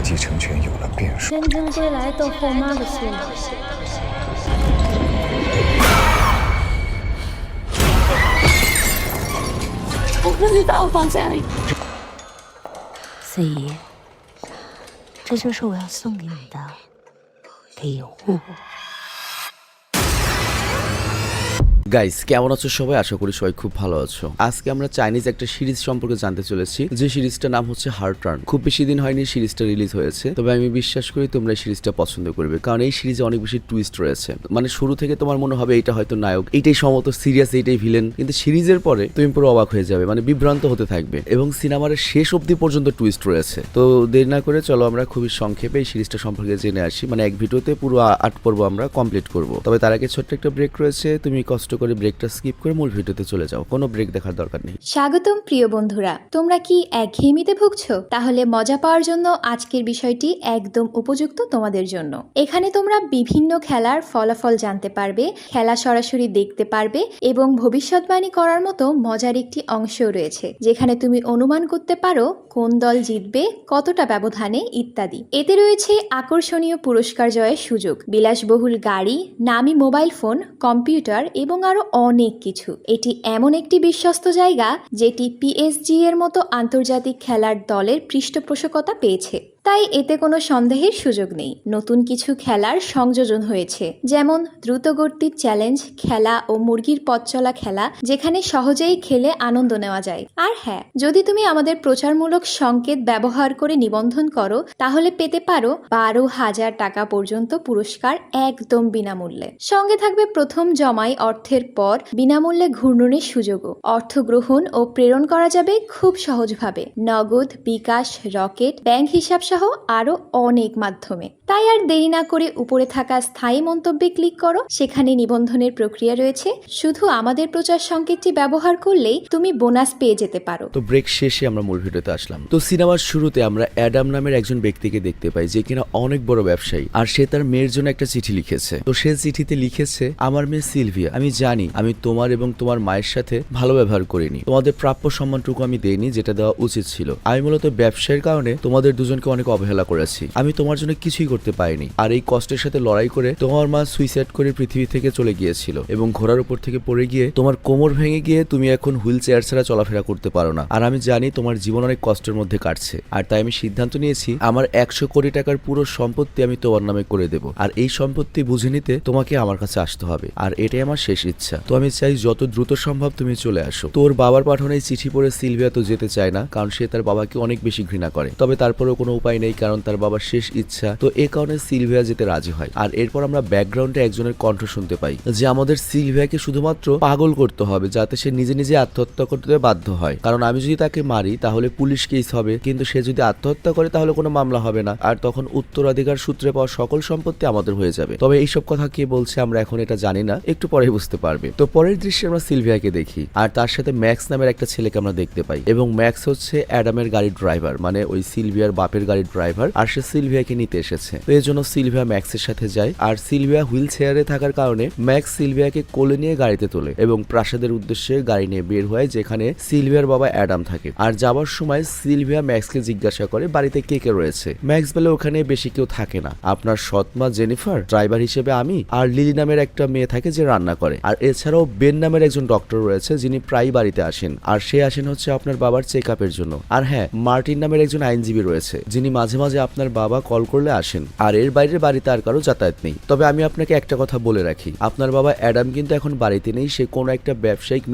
继承权有了变数。天真归来斗后妈的戏码。我不知道放在哪里。四姨，这就是我要送给你的礼物。গাইস কেমন আছো সবাই? আশা করি সবাই খুব ভালো আছো। আজকে আমরা চাইনিজ একটা সিরিজ সম্পর্কে জানতে চলেছি, যে সিরিজটার নাম হচ্ছে হার্ট টার্ন। খুব বেশি দিন হয়নি সিরিজটা রিলিজ হয়েছে, তবে আমি বিশ্বাস করি তোমরা এই সিরিজটা পছন্দ করবে, কারণ এই সিরিজে অনেক বেশি টুইস্ট রয়েছে। মানে শুরু থেকে তোমার মনে হবে এটা হয়তো নায়ক, এইটাই সম্ভবত সিরিয়াস, এইটাই ভিলেন, কিন্তু সিরিজের পরে তুমি পুরো অবাক হয়ে যাবে, মানে বিভ্রান্ত হতে থাকবে। এবং সিনেমার শেষ অবধি পর্যন্ত টুইস্ট রয়েছে। তো দেরি না করে চলো আমরা খুবই সংক্ষেপে এই সিরিজটা সম্পর্কে জেনে আসি। মানে এক ভিডিওতে পুরো 8 পর্ব আমরা কমপ্লিট করব। তবে তার আগে ছোট্ট একটা ব্রেক রয়েছে, তুমি কষ্ট করে ব্রেকটা স্কিপ করে মূল ভিডিওতে চলে যাও, কোনো ব্রেক দেখার দরকার নেই। স্বাগতম প্রিয় বন্ধুরা, তোমরা কি একঘেয়েমিতে ভুগছো? তাহলে মজা পাওয়ার জন্য আজকের বিষয়টি একদম উপযুক্ত তোমাদের জন্য। এখানে তোমরা বিভিন্ন খেলার ফলাফল জানতে পারবে, খেলা সরাসরি দেখতে পারবে এবং ভবিষ্যৎবাণী করার মতো মজার একটি অংশও রয়েছে, যেখানে তুমি অনুমান করতে পারো কোন দল জিতবে, কতটা ব্যবধানে ইত্যাদি। এতে রয়েছে আকর্ষণীয় পুরস্কার জয়ের সুযোগ, বিলাসবহুল গাড়ি, নামি মোবাইল ফোন, কম্পিউটার এবং আরো অনেক কিছু। এটি এমন একটি বিশ্বস্ত জায়গা যেটি PSG এর মতো আন্তর্জাতিক খেলার দলের পৃষ্ঠপোষকতা পেয়েছে, তাই এতে কোনো সন্দেহের সুযোগ নেই। নতুন কিছু খেলার সংযোজন হয়েছে, যেমন দ্রুতগতির চ্যালেঞ্জ খেলা ও মুরগির পথ চলা খেলা, যেখানে সহজেই খেলে আনন্দ নেওয়া যায়। আর হ্যাঁ, যদি তুমি আমাদের প্রচারমূলক সংকেত ব্যবহার করে নিবন্ধন করো, তাহলে পেতে পারো 12,000 টাকা পর্যন্ত পুরস্কার একদম বিনামূল্যে। সঙ্গে থাকবে প্রথম জমাই অর্থের পর বিনামূল্যে ঘূর্ণনের সুযোগও। অর্থ গ্রহণ ও প্রেরণ করা যাবে খুব সহজভাবে, নগদ, বিকাশ, রকেট, ব্যাংক হিসাব সহ আরো অনেক মাধ্যমে। তাই আর দেরি না করে উপরে থাকা স্থায়ী মন্তব্যে ক্লিক করো, সেখানে নিবন্ধনের প্রক্রিয়া রয়েছে। শুধু আমাদের প্রচার সংকেতটি ব্যবহার করলেই তুমি বোনাস পেয়ে যেতে পারো। তো ব্রেক শেষে আমরা মূল ভিডিওতে আসলাম। তো সিনেমার শুরুতে আমরা অ্যাডাম নামের একজন ব্যক্তিকে দেখতে পাই, যে কিনা অনেক বড় ব্যবসায়ী, আর সে তার মেয়ের জন্য একটা চিঠি লিখেছে। তো সে চিঠিতে লিখেছে, আমার মেয়ে সিলভিয়া, আমি জানি আমি তোমার এবং তোমার মায়ের সাথে ভালো ব্যবহার করিনি, তোমাদের প্রাপ্য সম্মানটুকু আমি দেইনি যেটা দেওয়া উচিত ছিল। আমি মূলত ব্যবসায়ের কারণে তোমাদের দুজনকে অনেক অবহেলা করেছি, আমি তোমার জন্য কিছুই করতে পারিনি। আর এই কষ্টের সাথে লড়াই করে তোমার মা সুইসাইড করে পৃথিবী থেকে চলে গিয়েছিল, এবং ঘোড়ার উপর থেকে পড়ে গিয়ে তোমার কোমর ভেঙে গিয়ে তুমি এখন হুইল চেয়ার ছাড়া চলাফেরা করতে পারো না। আর আমি জানি তোমার জীবন অনেক কষ্টের মধ্যে কাটছে, আর তাই আমি সিদ্ধান্ত নিয়েছি আমার 100 কোটি টাকার পুরো সম্পত্তি আমি তোমার নামে করে দেব। আর এই সম্পত্তি বুঝে নিতে তোমাকে আমার কাছে আসতে হবে, আর এটাই আমার শেষ ইচ্ছা। তো আমি চাই যত দ্রুত সম্ভব তুমি চলে আসো। তোর বাবার পাঠানো এই চিঠি পড়ে সিলভিয়া তো যেতে চায় না, কারণ সে তার বাবাকে অনেক বেশি ঘৃণা করে। তবে তারপরেও কোনো উপায় নেই, কারণ তার বাবার শেষ ইচ্ছা। তো এই কারণে সিলভিয়া যেতে রাজি হয়। আর এরপর আমরা ব্যাকগ্রাউন্ডে একজনের কণ্ঠ শুনতে পাই, যে আমাদের সিলভিয়াকে শুধুমাত্র পাগল করতে হবে যাতে সে নিজে নিজে আত্মহত্যা করতে বাধ্য হয়, কারণ আমি যদি তাকে মারি তাহলে পুলিশ কেস হবে, কিন্তু সে যদি আত্মহত্যা করে তাহলে কোনো মামলা হবে না, আর তখন উত্তরাধিকার সূত্রে পাওয়া সকল সম্পত্তি আমাদের হয়ে যাবে। তবে এইসব কথা কে বলছে আমরা এখন এটা জানি না, একটু পরে বুঝতে পারবে। তো পরের দৃশ্যে আমরা সিলভিয়াকে দেখি, আর তার সাথে ম্যাক্স নামের একটা ছেলেকে আমরা দেখতে পাই, এবং ম্যাক্স হচ্ছে অ্যাডামের গাড়ির ড্রাইভার, মানে ওই সিলভিয়ার বাপের গাড়ির ড্রাইভার, আর সে সিলভিয়াকে নিতে এসেছে। তো এই জন্য সিলভিয়া ম্যাক্সের সাথে যায়, আর সিলভিয়া হুইল চেয়ারে থাকার কারণে ম্যাক্স সিলভিয়াকে কোলে নিয়ে গাড়িতে তোলে এবং প্রাসাদের উদ্দেশ্যে গাড়ি নিয়ে বের হয়, যেখানে সিলভিয়ার বাবা অ্যাডাম থাকে। আর যাবার সময় সিলভিয়া ম্যাক্সকে জিজ্ঞাসা করে বাড়িতে কে কে রয়েছে। ম্যাক্স বলে ওখানে বেশি কেউ থাকে না, আপনার সৎমা জেনিফার, ড্রাইভার হিসেবে আমি, আর লিলি নামের একটা মেয়ে থাকে যে রান্না করে, আর এছাড়াও বেন নামের একজন ডক্টর রয়েছে যিনি প্রায় বাড়িতে আসেন, আর সে আসেন হচ্ছে আপনার বাবার চেক আপের জন্য। আর হ্যাঁ, মার্টিন নামের একজন আইনজীবী রয়েছে যিনি মাঝে মাঝে আপনার বাবা কল করলে আসেন, আর এর বাইরে বাড়িতে আর কারো যাতায়াত নেই। তবে আমি আপনাকে একটা কথা বলে রাখি, আপনার বাবা অ্যাডাম কিন্তু এখন বাড়িতে নেই, সে কোনো একটা ব্যবসায়িক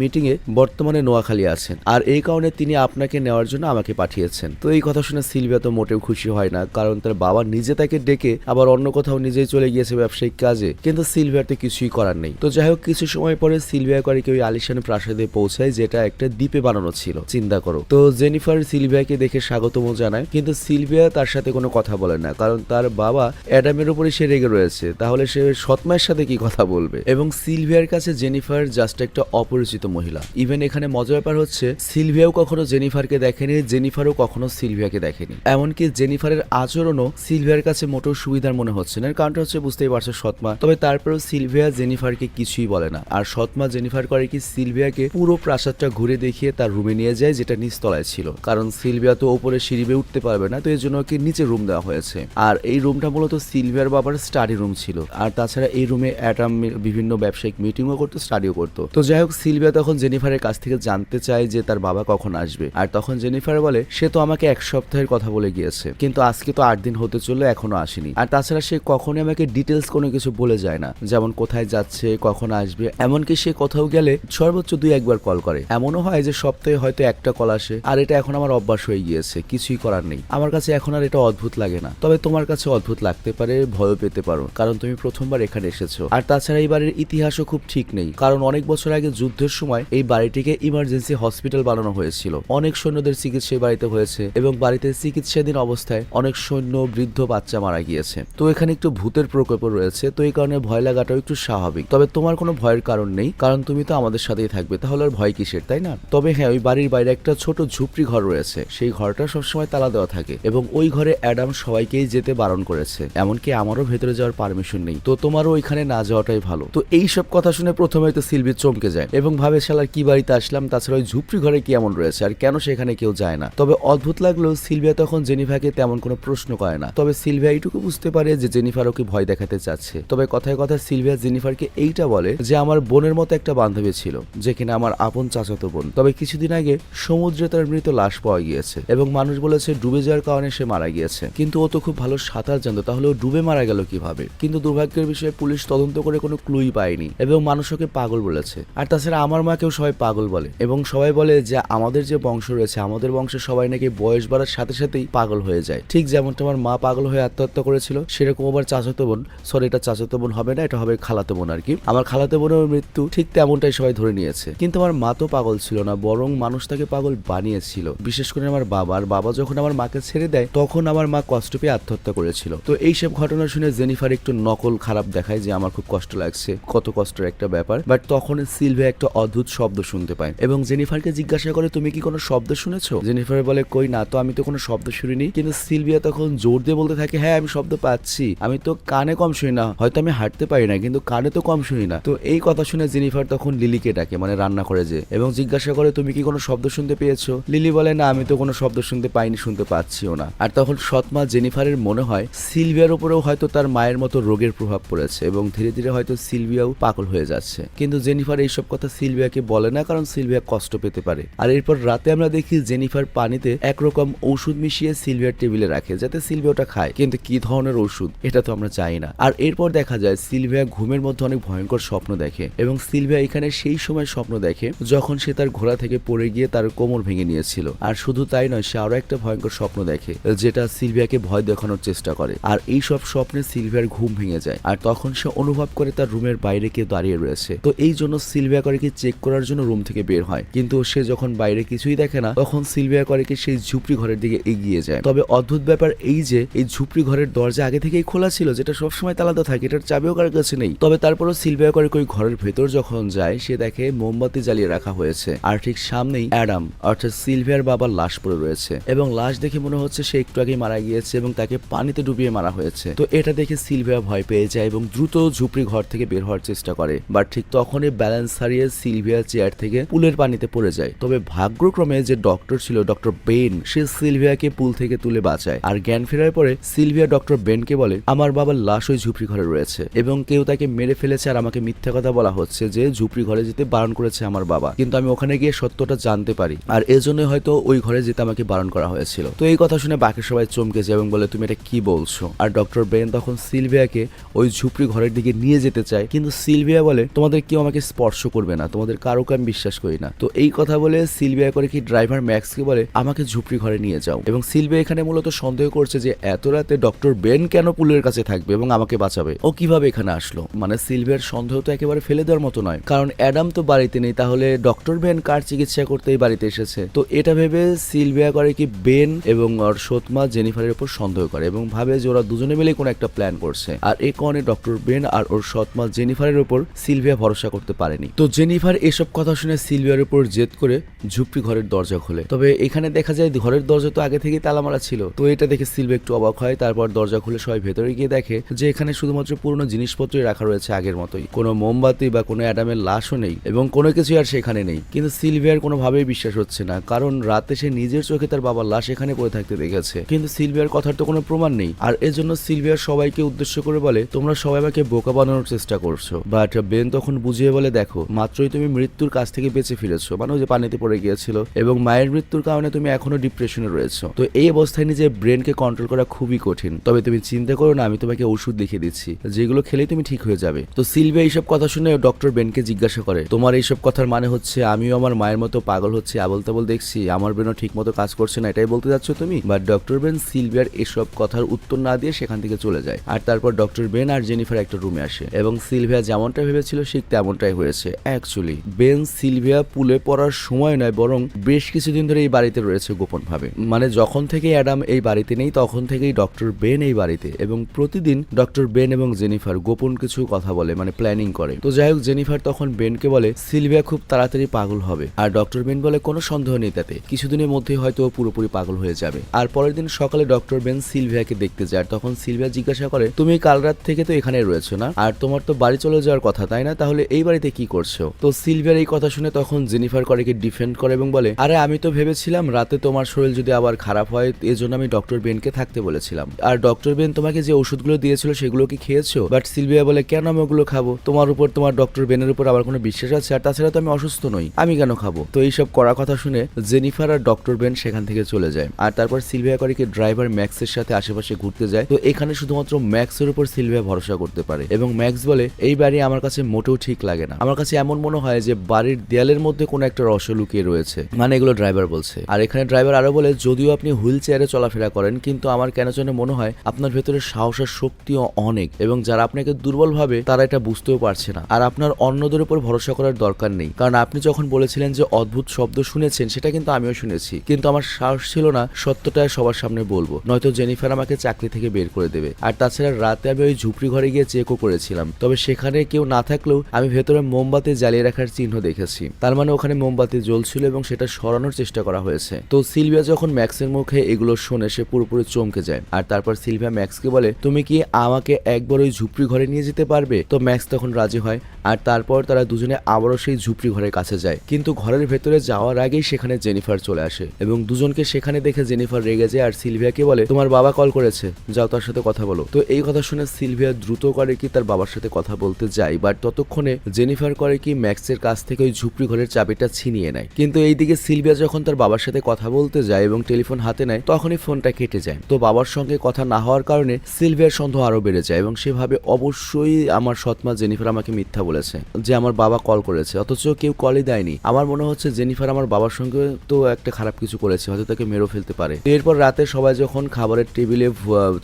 মিটিং এ বর্তমানে নোয়াখালী আছেন, আর এই কারণে তিনি আপনাকে নেওয়ার জন্য আমাকে পাঠিয়েছেন। তো এই কথা শুনে সিলভিয়া তো মোটেও খুশি হয় না, কারণ তার বাবা নিজে তাকে ডেকে আবার অন্য কোথাও নিজেই চলে গিয়েছে ব্যবসায়িক কাজে, কিন্তু সিলভিয়ার তো কিছুই করার নেই। তো যাই হোক, কিছু সময় পরে সিলভিয়া করে কেউ আলিশান প্রাসাদে পৌঁছায়, যেটা একটা দ্বীপে বানানো ছিল, চিন্তা করো। তো জেনিফার সিলভিয়াকে দেখে স্বাগতম জানায়, কিন্তু সিলভিয়া তার সাথে সাথে কোনো কথা বলে না, কারণ তার বাবা অ্যাডামের উপরে সে রেগে রয়েছে, তাহলে সে সৎমায়ের সাথে কি কথা বলবে। এবং সিলভিয়ার কাছে জেনিফার জাস্ট একটা অপরিচিত মহিলা। ইভেন এখানে মজার ব্যাপার হচ্ছে সিলভিয়াও কখনো জেনিফারকে দেখেনি, জেনিফারও কখনো সিলভিয়াকে দেখেনি। এমনকি জেনিফারের আচরণও সিলভিয়ার কাছে মোটেও সুবিধার মনে হচ্ছে না, কারণটা হচ্ছে বুঝতেই পারছো সৎমা। তবে তারপরেও সিলভিয়া জেনিফারকে কিছুই বলে না। আর সৎমা জেনিফার করে কি সিলভিয়াকে পুরো প্রাসাদটা ঘুরে দেখিয়ে তার রুমে নিয়ে যায়, যেটা নিচতলায় ছিল, কারণ সিলভিয়া তো ওপরে সিঁড়ি বেয়ে উঠতে পারবে না, তো এই জন্য ওকে নিচে রুম দেওয়া হয়েছে। আর এই রুমটা মূলত সিলভিয়ার বাবার স্টাডি রুম ছিল। আর তাছাড়া এই রুমে অ্যাডাম বিভিন্ন ব্যবসায়িক মিটিংও করতো, স্টাডিও করতো। তো যাই হোক, সিলভিয়া তখন জেনিফারের কাছ থেকে জানতে চায় যে তার বাবা কখন আসবে। আর তখন জেনিফার বলে সে তো আমাকে 1 সপ্তাহের কথা বলে গিয়েছে, কিন্তু আজকে তো 8 দিন হতে চললো, এখনো আসেনি। আর তাছাড়া সে কখনোই আমাকে ডিটেলস কোনো কিছু বলে যায় না, যেমন কোথায় যাচ্ছে, কখন আসবে। এমনকি সে কোথাও গেলে সর্বোচ্চ 2-1 বার কল করে। এমনও হয় যে সপ্তাহে হয়তো একটা কল আসে। আর এটা এখন আমার অভ্যাস হয়ে গিয়েছে, কিছুই করার নেই। আমার কাছে এখন আর এটা অদ্ভুত লাগে না। তবে তোমার কাছে অদ্ভুত লাগতে পারে, ভয় পেতে পারো, কারণ তুমি প্রথমবার এখানে এসেছো। আর তাছাড়া এই বাড়ির ইতিহাসও খুব ঠিক নেই, কারণ অনেক বছর আগে যুদ্ধের সময় এই বাড়িটিকে ইমার্জেন্সি হসপিটাল বানানো হয়েছিল। অনেক সৈন্যদের চিকিৎসা এই বাড়িতে হয়েছে এবং বাড়িতে চিকিৎসাধীন অবস্থায় অনেক সৈন্য, বৃদ্ধ, বাচ্চা মারা গিয়েছে। তো এখানে একটু ভূতের প্রকোপ রয়েছে, তো এই কারণে ভয় লাগাটাও একটু স্বাভাবিক। তবে তোমার কোনো ভয়ের কারণ নেই, কারণ তুমি তো আমাদের সাথেই থাকবে, তাহলে আর ভয় কিসের, তাই না? তবে হ্যাঁ, ওই বাড়ির বাইরে একটা ছোট ঝুপড়ি ঘর রয়েছে, সেই ঘরটা সবসময় তালা দেওয়া থাকে এবং ওই ঘরে অ্যাডাম সবাইকেই যেতে বারণ করেছে, এমনকি আমারও ভেতরে যাওয়ার পারমিশন নেই। তো তোমারও ওইখানে না যাওয়াটাই ভালো। তো এই সব কথা শুনে প্রথমে তো সিলভি চমকে যায় এবং ভাবে শালার কি বাড়িতে আসলাম, তাছাড়া ওই ঝুপড়ি ঘরে কি এমন রয়েছে আর কেন সেখানে কেউ যায় না। তবে অদ্ভুত লাগলেও সিলভিয়া তখন জেনিফারকে তেমন কোনো প্রশ্ন করে না। তবে সিলভিয়া এইটুকু বুঝতে পারে যে জেনিফার ওকে ভয় দেখাতে চাচ্ছে। তবে কথায় কথা সিলভিয়া জেনিফারকে এইটা বলে যে আমার বোনের মতো একটা বান্ধবী ছিল, যে কিনা আমার আপন চাচাতো বোন। তবে কিছুদিন আগে সমুদ্রে তার মৃত লাশ পাওয়া গিয়েছে এবং মানুষ বলেছে ডুবে যাওয়ার কারণে সে মারা গিয়েছে, কিন্তু ও তো খুব ভালো সাঁতার জানতো, তাহলে ও ডুবে মারা গেল কিভাবে? কিন্তু দুর্ভাগ্যের বিষয়ে পুলিশ তদন্ত করে কোনো ক্লুই পায়নি এবং মানুষ ওকে পাগল বলেছে। আর তাছাড়া আমার মাকেও সবাই পাগল বলে এবং সবাই বলে যে আমাদের যে বংশ রয়েছে, আমাদের বংশে সবাই নাকি বয়স বাড়ার সাথে সাথেই পাগল হয়ে যায়। ঠিক যেমনটা আমার মা পাগল হয়ে আত্মহত্যা করেছিল, সেরকম আবার চাচাতো বোন, সরি এটা চাচাতো বোন হবে না, এটা হবে খালাতো বোন আর কি, আমার খালাতো বোনের মৃত্যু ঠিক তেমনটাই সবাই ধরে নিয়েছে। কিন্তু আমার মা তো পাগল ছিল না, বরং মানুষ তাকে পাগল বানিয়েছিল। বিশেষ করে আমার বাবা যখন আমার মাকে ছেড়ে দেয় তখন আমার মা কষ্ট পেয়ে আত্মহত্যা করেছিল। তো এইসব ঘটনা শুনে জেনিফার একটু নকল খারাপ দেখায় যে আমার খুব কষ্ট লাগছে, কত কষ্টের একটা ব্যাপার। বাট তখন সিলভিয়া একটা অদ্ভুত শব্দ শুনতে পায় এবং জেনিফারকে জিজ্ঞাসা করে তুমি কি কোনো শব্দ শুনেছো? জেনিফার বলে কই না তো, আমি তো কোনো শব্দ শুনিনি। কিন্তু সিলভিয়া তখন জোর দিয়ে বলতে থাকে হ্যাঁ আমি শব্দ পাচ্ছি, আমি তো কানে কম শুনি না, হয়তো আমি হাঁটতে পারি না কিন্তু কানে তো কম শুনি না। তো এই কথা শুনে জেনিফার তখন লিলিকে ডাকে, মানে রান্না করে যে, এবং জিজ্ঞাসা করে তুমি কি কোনো শব্দ শুনতে পেয়েছো? লিলি বলে না আমি তো কোনো শব্দ শুনতে পাইনি, শুনতে পাচ্ছিও না। আর তখন সৎমা জেনিফারের মনে হয় সিলভিয়ার উপরেও হয়তো তার মায়ের মতো রোগের প্রভাব পড়েছে এবং ধীরে ধীরে হয়তো সিলভিয়াও পাগল হয়ে যাচ্ছে। কিন্তু জেনিফার এইসব কথা সিলভিয়াকে বলে না, কারণ সিলভিয়া কষ্ট পেতে পারে। আর এরপর রাতে আমরা দেখি জেনিফার পানিতে একরকম ঔষধ মিশিয়ে সিলভিয়ার টেবিলে রাখে যাতে সিলভিয়া ওটা খায়, কিন্তু কি ধরনের ওষুধ এটা তো আমরা জানি না। আর এরপর দেখা যায় সিলভিয়া ঘুমের মধ্যে অনেক ভয়ঙ্কর স্বপ্ন দেখে এবং সিলভিয়া এখানে সেই সময় স্বপ্ন দেখে যখন সে তার ঘোড়া থেকে পড়ে গিয়ে তার কোমর ভেঙে নিয়েছিল। আর শুধু তাই নয়, সে আরো একটা ভয়ঙ্কর স্বপ্ন দেখে যেটা সিলভিয়াকে ভয় দেখানোর চেষ্টা করে। আর এই সব স্বপ্নে সিলভিয়ার ঘুম ভেঙে যায় আর তখন সে অনুভব করে তার রুমের বাইরে কেউ দাঁড়িয়ে রয়েছে। তো এই জন্য সিলভিয়া করে কি চেক করার জন্য রুম থেকে বের হয়, কিন্তু সে যখন বাইরে কিছুই দেখে না তখন সিলভিয়া করে কি সেই ঝুপড়ি ঘরের দিকে এগিয়ে যায়। তবে অদ্ভুত ব্যাপার এই যে এই ঝুপড়ি ঘরের দরজা আগে থেকেই খোলা ছিল, যেটা সবসময় তালাদা থাকে, এটার চাবিও কার কাছে নেই। তবে তারপরও সিলভিয়া করে ওই ঘরের ভেতর যখন যায় সে দেখে মোমবাতি জ্বালিয়ে রাখা হয়েছে আর ঠিক সামনেই অ্যাডাম অর্থাৎ সিলভিয়ার বাবার লাশ পড়ে রয়েছে এবং লাশ দেখে মনে হচ্ছে সে একটু আগে মারা গিয়েছে এবং তাকে পানিতে ডুবিয়ে মারা হয়েছে। তো এটা দেখে সিলভিয়া ভয় পেয়ে যায় এবং দ্রুত ঝুপড়ি ঘর থেকে বের হওয়ার চেষ্টা করে, বাট ঠিক তখনই ব্যালেন্স হারিয়ে সিলভিয়া চেয়ার থেকে পুলের পানিতে পড়ে যায়। তবে ভাগ্যক্রমে যে ডক্টর ছিল, ডক্টর বেন, সে সিলভিয়াকে পুল থেকে তুলে বাঁচায়। আর জ্ঞান ফেরার পরে সিলভিয়া ডক্টর বেনকে বলে আমার বাবার লাশ ওই ঝুপড়ি ঘরে রয়েছে এবং কেউ তাকে মেরে ফেলেছে আর আমাকে মিথ্যা কথা বলা হচ্ছে যে ঝুপড়ি ঘরে যেতে বারণ করেছে আমার বাবা, কিন্তু আমি ওখানে গিয়ে সত্যটা জানতে পারি আর এজন্য হয়তো ওই ঘরে যেতে আমাকে বারণ করা হয়েছিল। তো এই কথা শুনে বাকি সবাই চমকে যায় এবং বলে তুমি এটা কি বলছো? আর ডক্টর বেন তখন সিলভিয়াকে ওই ঝুপড়ি ঘরের দিকে নিয়ে যেতে চায়, কিন্তু সিলভিয়া বলে তোমাদের কেউ আমাকে স্পর্শ করবে না, তোমাদের কারোকে আমি বিশ্বাস করি না। তো এই কথা বলে সিলভিয়া করে কি ড্রাইভার ম্যাক্সকে বলে আমাকে ঝুপড়ি ঘরে নিয়ে যাও এবং সিলভিয়া এখানে মূলত সন্দেহ করছে যে এত রাতে ডক্টর বেন কেন পুলের কাছে থাকবে এবং আমাকে বাঁচাবে, ও কিভাবে এখানে আসলো। মানে সিলভিয়ার সন্দেহ তো একেবারে ফেলে দেওয়ার মতো নয়, কারণ অ্যাডাম তো বাড়িতে নেই, তাহলে ডক্টর বেন কার চিকিৎসা করতেই বাড়িতে এসেছে। তো এটা ভেবে সিলভিয়া করে কি বেন এবং ওর সৎমা মা জেনিফারের উপর সন্দেহ করে এবং ভাবে যে ওরা দুজনে মিলে কোনো একটা প্ল্যান করছে। আর এই কারণে ডক্টর বেন আর ওর সৎ মা জেনিফারের উপর সিলভিয়া ভরসা করতে পারেনি। তো জেনিফার এসব কথা শুনে সিলভিয়ার উপর জেদ করে ঝুপড়ি ঘরের দরজা খোলে। তবে এখানে দেখা যায় ঘরের দরজা তো আগে থেকেই তালা মারা ছিল। তো এটা দেখে সিলভিয়া একটু অবাক হয়। তারপর দরজা খুলে সবাই ভেতরে গিয়ে দেখে যে এখানে শুধুমাত্র পুরনো জিনিসপত্রই রাখা রয়েছে আগের মতোই, কোনো মোমবাতি বা কোনো অ্যাডামের লাশও নেই এবং কোনো কিছু আর সেখানে নেই। কিন্তু সিলভিয়ার কোনোভাবেই বিশ্বাস হচ্ছে না, কারণ রাতে সে নিজের চোখে তার বাবার লাশ এখানে পড়ে থাকতে দেখেছে, কিন্তু সিলভিয়ার কথার তো কোনো প্রমাণ নেই। আর এজন্য সিলভিয়ার সবাইকে উদ্দেশ্য করে বলে, তোমরা সবাই আমাকে বোকা বানানোর চেষ্টা করছো। বাট বেন তখন বুঝিয়ে বলে, দেখো মাত্রই তুমি মৃত্যুর কাছ থেকে বেঁচে ফিরেছো, মানে ওই যে পানিতে পড়ে গিয়েছিল, এবং মায়ের মৃত্যুর কারণে তুমি এখনো ডিপ্রেশনে রয়েছো। তো এই অবস্থায় নিজের ব্রেনকে কন্ট্রোল করা খুবই কঠিন। তবে তুমি চিন্তা করো না, আমি তোমাকে ওষুধ দেখিয়ে দিচ্ছি, যেগুলো খেলেই তুমি ঠিক হয়ে যাবে। তো সিলভিয়া এইসব কথা শুনে ডক্টর বেনকে জিজ্ঞাসা করে, তোমার এইসব কথার মানে হচ্ছে আমিও আমার মায়ের মতো পাগল হচ্ছে, আবল তাবল দেখছি, আমার ব্রেনও ঠিক মতো কাজ করছে না, এটাই বলতে যাচ্ছ তুমি? বাট ডক্টর বেন সিলভিয়ার এসব কথার উত্তর না দিয়ে সেখান থেকে চলে যায়। আর তারপর ডক্টর বেন আর জেনিফার একটা রুমে আসে এবং সিলভিয়া যেমনটা ভেবেছিল ঠিক তেমনটাই হয়েছে। অ্যাকচুয়ালি বেন সিলভিয়া পুলে পড়ার সময় নয়, বরং বেশ কিছুদিন ধরে এই বাড়িতে রয়েছে গোপন ভাবে। মানে যখন থেকে অ্যাডাম এই বাড়িতে নেই তখন থেকেই ডক্টর বেন এই বাড়িতে, এবং প্রতিদিন ডক্টর বেন এবং জেনিফার গোপন কিছু কথা বলে, মানে প্ল্যানিং করে। তো যাই হোক, জেনিফার তখন বেনকে বলে সিলভিয়া খুব তাড়াতাড়ি পাগল হবে, আর ডক্টর বেন বলে কোনো সন্দেহ নেই, তাতে কিছুদিনের মধ্যেই হয়তো পুরোপুরি পাগল হয়ে যাবে। আর পরের দিন সকালে ডক্টর বেন সিলভিয়াকে দেখতে যায়। তখন সিলভিয়া জিজ্ঞাসা করে, তুমি কাল রাত থেকে তো এখানে রয়েছো না, আর তোমার তো বাড়ি চলে যাওয়ার কথা তাই না, তাহলে এই বাড়িতে কি করছো? তো সিলভিয়ার এই কথা শুনে তখন জেনিফার করেকে ডিফেন্ড করে এবং বলে, আরে আমি তো ভেবেছিলাম রাতে তোমার শরীর যদি আবার খারাপ হয় এজন্য আমি ডক্টর বেনকে থাকতে বলেছিলাম, আর ডক্টর বেন তোমাকে যে ওষুধগুলো দিয়েছিল সেগুলো কি খেয়েছো? বাট সিলভিয়া বলে, কেন আমি ওগুলো খাবো? তোমার উপর, তোমার ডক্টর বেনের উপর আবার কোনো বিশ্বাস আছে? আর তাছাড়া তো আমি অসুস্থ নই, আমি কেন খাবো? তো এইসব করা কথা শুনে জেনিফার আর ডক্টর বেন সেখান থেকে চলে যায়। আর তারপর সিলভিয়া করেকে ড্রাইভার ম্যাক্সের সাথে আশেপাশে ঘুরতে যায়। তো এখানে শুধুমাত্র ম্যাক্সের উপর সিলভিয়া ভরসা করতে পারে এবং ম্যাক্স বলে, এই বাড়ি আমার কাছে মোটেও ঠিক লাগে না, আমার কাছে এমন মনে হয় যে বাড়ির দেয়ালের মধ্যে কোনো একটা রহস্য লুকিয়ে রয়েছে, মানে এগুলো ড্রাইভার বলছে। আর এখানে ড্রাইভার আরো বলে, যদিও আপনি হুইল চেয়ারে চলাফেরা করেন কিন্তু আমার কেন যেন মনে হয় আপনার ভেতরে সাহস আর শক্তিও অনেক, এবং যারা আপনাকে দুর্বল ভাবে তারা এটা বুঝতেও পারছে না। আর আপনার অন্যদের উপর ভরসা করার দরকার নেই, কারণ আপনি যখন বলেছিলেন যে অদ্ভুত শব্দ শুনেছেন সেটা কিন্তু আমিও শুনেছি, কিন্তু আমার সাহস ছিল না সত্যটা সবার সামনে বলবো, নয়তো জেনিফার আমাকে চাকরি থেকে বের করে দেবে। আর তাছাড়া রাতে আমি ওই ঝুপড়ি ঘরে গিয়ে চেকও করেছিলাম, তবে সেখানে কেউ না থাকলেও আমি ভেতরে মোমবাতি জ্বালিয়ে রাখার চিহ্ন দেখেছি, তার মানে ওখানে মোমবাতি জ্বলছিল এবং সেটা সরানোর চেষ্টা করা হয়েছে। তো সিলভিয়া যখন ম্যাক্সের মুখে এগুলো শুনে সে পুরোপুরি চমকে যায়। আর তারপর সিলভিয়া ম্যাক্সকে বলে, তুমি কি আমাকে একবার ওই ঝুপড়ি ঘরে নিয়ে যেতে পারবে? তো ম্যাক্স তখন রাজি হয়। আর তারপর তারা দুজনে আবারও সেই ঝুপড়ি ঘরের কাছে যায়, কিন্তু ঘরের ভেতরে যাওয়ার আগেই সেখানে জেনিফার চলে আসে এবং দুজনকে সেখানে দেখে জেনিফার রেগে যায় আর সিলভিয়াকে বলে, তোমার বাবা কল করেছে, যাও তার সাথে কথা বলো। তো এই কথা শুনে সিলভিয়া দ্রুত করে কি তার বাবার সাথে কথা বলতে যায়, বাট ততক্ষণে জেনিফার করে কি ম্যাক্সের কাছ থেকে ওই ঝুপড়ি ঘরের চাবিটা ছিনিয়ে নেয়। কিন্তু এইদিকে সিলভিয়া যখন তার বাবার সাথে কথা বলতে যায় এবং টেলিফোন হাতে নেয় তখনই ফোনটা কেটে যায়। তো বাবার সঙ্গে কথা না হওয়ার কারণে সিলভিয়ার সন্দেহ আরো বেড়ে যায় এবং সে ভাবে অবশ্যই আমার সৎমা জেনিফার আমাকে মিথ্যা বলেছে যে আমার বাবা কল করেছে, অথচ কেউ কলই দেয়নি। আমার মনে হচ্ছে জেনিফার আমার বাবার সঙ্গে তো একটা খারাপ কিছু করেছে, হয়তো তাকে মেরেও ফেলতে পারে। এরপর রাতে সবাই যখন খাবারের টেবিলে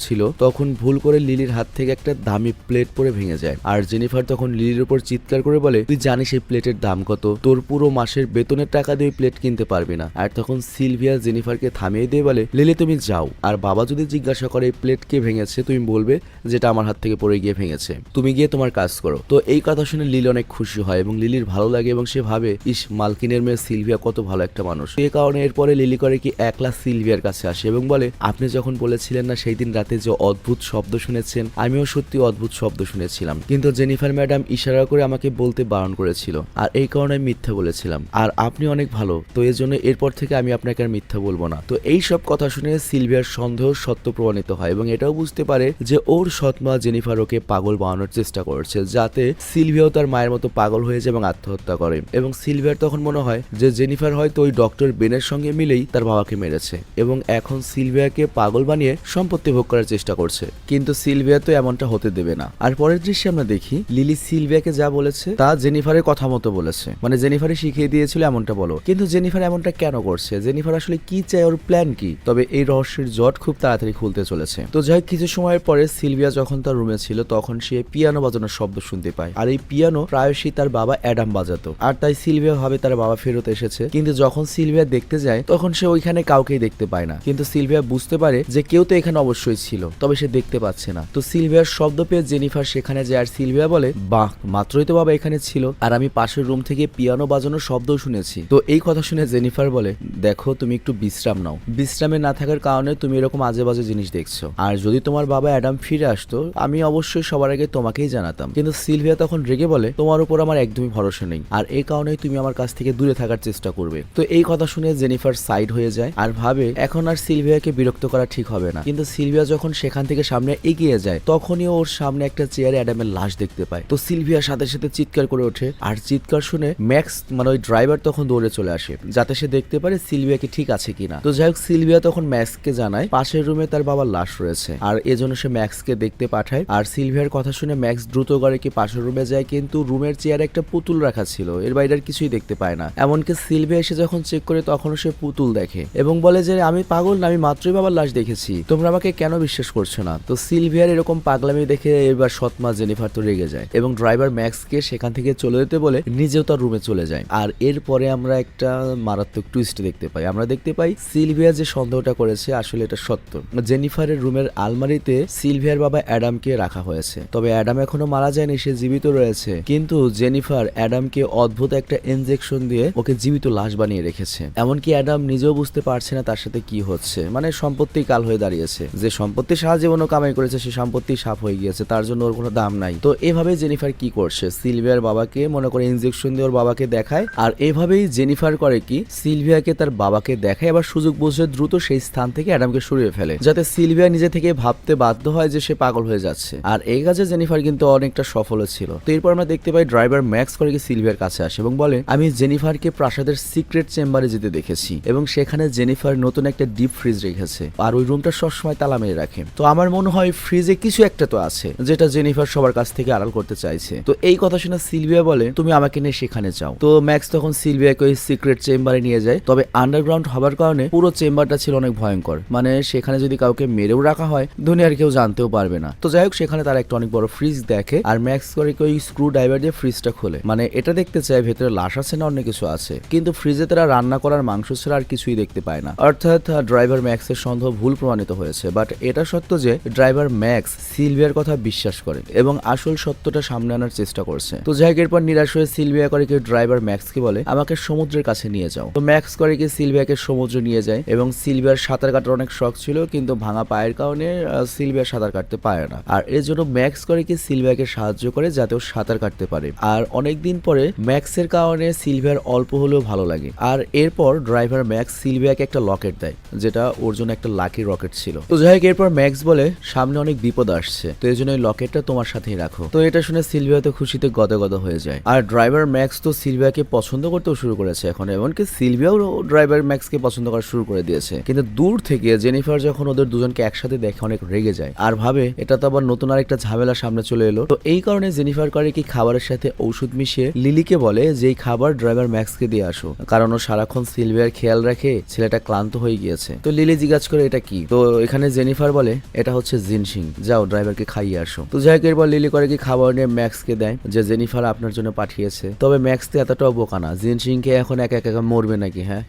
ছিল তখন ভুল করে লিলির হাত থেকে একটা দামি প্লেট পড়ে ভেঙে যায়। আর জেনিফার তখন লিলির উপর চিৎকার করে বলে, তুই জানিস এই প্লেটের দাম কত? তোর পুরো মাসের বেতনের টাকা দিয়ে প্লেট কিনতে পারবি না। আর তখন সিলভিয়া জেনিফারকে থামিয়ে দিয়ে বলে, লিলি তুমি যাও, আর বাবা যদি জিজ্ঞাসা করে এই প্লেট কে ভেঙেছে তুমি বলবে যেটা আমার হাত থেকে পড়ে গিয়ে ভেঙেছে, তুমি গিয়ে তোমার কাজ করো। তো এই কথা শুনে লিলি অনেক খুশি হয় এবং লিলির ভালো লাগে এবং সে ভাবে, ইস মালকিনের মেয়ে সিলভিয়া কত ভালো একটা মানুষ। এই কারণে এরপরে লিলি করে কি একলা সিলভিয়ার কাছে আসে এবং বলে, আপনি যখন বলেছিলেন না সেই দিন রাতে যে অদ্ভুত শব্দ শুনেছেন, আমিও সত্যি অদ্ভুত শব্দ শুনেছিলাম, কিন্তু জেনিফার ম্যাডাম ইশারা করে আমাকে বলতে বারণ করেছিল, আর এই কারণে আমি মিথ্যা বলেছিলাম, আর আপনি অনেক ভালো, তো এর জন্য এরপর থেকে আমি আপনাকে আর মিথ্যা বলবো না। তো এই সব কথা শুনে সিলভিয়ার সন্দেহ সত্য প্রমাণিত হয় এবং এটাও বুঝতে পারে যে ওর সৎমা জেনিফার ওকে পাগল বানানোর চেষ্টা করছে, যাতে সিলভিয়াও তার মায়ের মতো পাগল হয়ে যায় এবং আত্মহত্যা করে। এবং সিলভিয়ার তখন মনে হয় যে জেনিফার হয়তো ওই ডক্টর বেনের সঙ্গে মিলেই তার বাবাকে মেরেছে এবং এখন সিলভিয়াকে পাগল বানিয়ে সম্পত্তি ভোগ করার চেষ্টা করছে, কিন্তু সিলভিয়া তো এমনটা হতে দেবে না। আর পরের দৃশ্যে আমরা দেখি লিলি সিলভিয়াকে যা বলেছে তা জেনিফারের কথা মতো বলেছে, মানে জেনিফারে শিখিয়ে দিয়েছিল এমনটা বলো, কিন্তু জেনিফার এমনটা কেন করছে, জেনিফার আসলে কি চায়, ওর প্ল্যান কি? তবে এই রহস্যের জট খুব তাড়াতাড়ি খুলতে চলেছে। তো যাই কিছু সময়ের পরে সিলভিয়া যখন তার রুমে ছিল তখন সে পিয়ানো বাজানোর শব্দ শুনতে পায়, আর এই পিয়ানো প্রায়শই তার বাবা অ্যাডাম বাজাতো। আর তাই সিলভিয়া ভাবে তার বাবা ফেরত এসেছে, কিন্তু যখন সিলভিয়া দেখতে যায় তখন সে ওইখানে কাউকেই দেখতে পায় না। কিন্তু সিলভিয়া সিলভিয়া বুঝতে পারে যে কেউ তো এখানে অবশ্যই ছিল, তবে সে দেখতে পাচ্ছে না। তো সিলভিয়ার শব্দ পেয়ে জেনিফার সেখানে যায় আর সিলভিয়া বলে, বাহ, মাত্রই তো বাবা এখানে ছিল, আর আমি পাশের রুম থেকে পিয়ানো বাজানোর শব্দও শুনেছি। তো এই কথা শুনে জেনিফার বলে, দেখো তুমি একটু বিশ্রাম নাও, বিশ্রামে না থাকার কারণে তুমি এরকম আজে বাজে জিনিস দেখছো, আর যদি তোমার বাবা অ্যাডাম ফিরে আসতো আমি অবশ্যই সবার আগে তোমাকেই জানাতাম। কিন্তু সিলভিয়া তখন রেগে বলে, তোমার উপর আমার একদমই ভরসা নেই, আর এই কারণেই তুমি আমার কাছ থেকে দূরে থাকার চেষ্টা করবে। তো এই কথা শুনে জেনিফার সাইড হয়ে যায় আর ভাবে এখন আর সিলভিয়াকে বিরক্ত করা ঠিক হবে না। কিন্তু সিলভিয়া যখন সেখান থেকে সামনে এগিয়ে যায় তখনই ওর সামনে একটা চেয়ারে অ্যাডামের লাশ দেখতে পায়। তো সিলভিয়া সাথে সাথে চিৎকার করে ওঠে, আর চিৎকার শুনে ম্যাক্স মানে ওই ড্রাইভার তখন দৌড়ে চলে আসে যাতে সে দেখতে পারে সিলভিয়াকে ঠিক আছে কিনা। তো যাই হোক সিলভিয়া তখন ম্যাক্সকে জানায় পাশের রুমে তার বাবার লাশ রয়েছে, আর এজন্য সে ম্যাক্সকে দেখতে পাঠায়। আর সিলভিয়ার কথা শুনে ম্যাক্স দ্রুত করে কি পাশের রুমে যায়, কিন্তু রুমের চেয়ারে একটা পুতুল রাখা ছিল, এর বাইরে আর কিছুই দেখতে পায় না। এমনকি সিলভিয়া এসে যখন চেক করে তখনও সে পুতুল দেখে এবং বলে যে আমি পাগল না, আমি মাত্রই বাবার লাশ দেখেছি, তোমরা আমাকে কেন বিশ্বাস করছো না। তো সিলভিয়ার এরকম পাগলামি দেখে এবার সৎমা জেনিফার তো রেগে যায় এবং ড্রাইভার ম্যাক্সকে সেখান থেকে চলে যেতে বলে নিজেও তার রুমে চলে যায়। আর এরপরে আমরা একটা মারাত্মক টুইস্ট দেখতে পাই। আমরা দেখতে পাই সিলভিয়া যে সন্দেহটা করেছে আসলে এটা সত্য। জেনিফারের রুমের আলমারিতে সিলভিয়ার বাবা অ্যাডামকে রাখা হয়েছে, তবে অ্যাডাম এখনো মারা যায়নি, সে জীবিত রয়েছে। কিন্তু জেনিফার অ্যাডামকে অদ্ভুত একটা ইনজেকশন দিয়ে ওকে জীবিত লাশ বানিয়ে রেখেছে। এমনকি অ্যাডাম নিজেও বুঝতে পারছে না তার সাথে কি হচ্ছে, মানে সম্পত্তি কাল হয়ে দাঁড়িয়েছে, যে সম্পত্তি সারা জীবনও কামাই করেছে সে সম্পত্তি সাফ হয়ে গিয়েছে, তার জন্য ওর কোনো দাম নাই। তো এভাবে জেনিফার কি করছে, সিলভিয়ার বাবাকে মনে করে ইনজেকশন দিয়ে ওর বাবাকে দেখায়, আর এভাবেই জেনিফার করে কি সিলভিয়াকে তার বাবাকে দেখায়, আবার সুযোগ বুঝে দ্রুত সেই স্থান থেকে অ্যাডামকে সরিয়ে ফেলে যাতে সিলভিয়া নিজে থেকে ভাবতে বাধ্য হয় যে সে পাগল হয়ে যাচ্ছে। আর এই কাজে জেনিফার কিন্তু অনেকটা সফল ছিল। তো এরপর আমরা দেখতে পাই ড্রাইভার ম্যাক্স করে কি সিলভিয়ার কাছে আসে এবং বলে, আমি জেনিফারকে প্রাসাদের সিক্রেট চেম্বারে যেতে দেখেছি এবং সেখানে জেনিফার নতুন একটা ডিপ ফ্রিজ রেখেছে, আর ওই রুমটা সবসময় তালা মেরে রাখে। তো আমার মনে হয় ফ্রিজে কিছু একটা তো আছে যেটা জেনিফার সবার কাছ থেকে আড়াল করতে চাইছে। তো এই কথা শুনে সিলভিয়া বলে, তুমি আমাকে নিয়ে সেখানে যাও। তো ম্যাক্স তখন সিলভিয়াকে ওই সিক্রেট চেম্বারে নিয়ে যায়, তবে আন্ডারগ্রাউন্ড হবার কারণে পুরো চেম্বারটা ছিল অনেক ভয়ঙ্কর, মানে সেখানে যদি কাউকে মেরেও রাখা হয় দুনিয়ার কেউ জানতেও পারবে না। তো যাই হোক সেখানে তারা একটা অনেক বড় ফ্রিজ দেখে, আর ম্যাক্স করে ওই স্ক্রু ড্রাইভার দিয়ে ফ্রিজটা খোলে, মানে এটা দেখতে চায় ভেতরে লাশ আছে না অন্য কিছু আছে, কিন্তু ফ্রিজে তারা রান্না করার মাংস ছাড়া আর কিছুই দেখতে পায় না। অর্থাৎ ড্রাইভার ম্যাক্সের সন্দেহ ভুল প্রমাণিত হয়েছে। বাট এটা সত্য যে ড্রাইভার ম্যাক্স সিলভিয়ার কথা বিশ্বাস করে এবং আসল সত্যটা সামনে আনার চেষ্টা করছে। তো যাই হোক এরপর নিরাশ হয়ে সিলভিয়া করে কি ড্রাইভার ম্যাক্সকে বলে, আমাকে সমুদ্রের কাছে নিয়ে যাও। তো ম্যাক্স করে কি সিলভিয়াকে সমুদ্রে নিয়ে যায় এবং সিলভিয়ার সাঁতার কাটার অনেক শখ ছিল, কিন্তু ভাঙা পায়ের কারণে সিলভিয়া সাঁতার কাটতে পারে না, আর এর জন্য ম্যাক্স করে কি সিলভিয়াকে সাহায্য করে যাতে ও সাঁতার কাটতে পারে। আর অনেকদিন পরে ম্যাক্সের কারণে সিলভিয়ার অল্প হলেও ভালো লাগে। আর এরপর ড্রাইভার ম্যাক্স সিলভিয়াকে একটা লকেট দেয় যেটা ওর জন্য একটা লাকি রকেট ছিল। তো যাই হোক এরপর ম্যাক্স বলে, সামনে অনেক বিপদ আসছে, তো এই জন্য এই লকেটটা তোমার সাথেই রাখো। তো এটা শুনে সিলভিয়া তো খুশিতে গদগদ হয়ে যায়। আর ড্রাইভার ম্যাক্স তো সিলভিয়াকে পছন্দ করতেও শুরু করেছে এখন, এমনকি সিলভিয়াও ড্রাইভার ম্যাক্সকে পছন্দ করা শুরু করে দিয়েছে। কিন্তু দূর থেকে জেনিফার যখন ওদের দুজনকে একসাথে দেখে অনেক রেগে যায় আর ভাবে এটা তো আবার নতুন আরেকটা ঝামেলা সামনে চলে এলো। তো এই কারণে জেনিফার করে কি খাবারের সাথে ঔষধ মিশিয়ে লিলিকে বলে যে এই খাবার ড্রাইভার ম্যাক্সকে দিয়ে আসো, কারণ ও সারাক্ষণ সিলভিয়ার খেয়াল রাখে, ছেলেটা ক্লান্ত হয়ে গিয়েছে। তো লিলি জিজ্ঞাসা করে এটা কি, তো এখানে জেনিফার বলে এটা হচ্ছে জিনসিং, যাও ড্রাইভারকে খাইয়ে আসো। তো যাই হোক এরপর লিলি করে কি খাবার নিয়ে ম্যাক্সকে দেয় যে জেনিফার আপনার জন্য পাঠিয়েছে। তবে ম্যাক্স তো এতটাও বোকা না, জিনসিং কে এখন একা একা মরবে নাকি, হ্যাঁ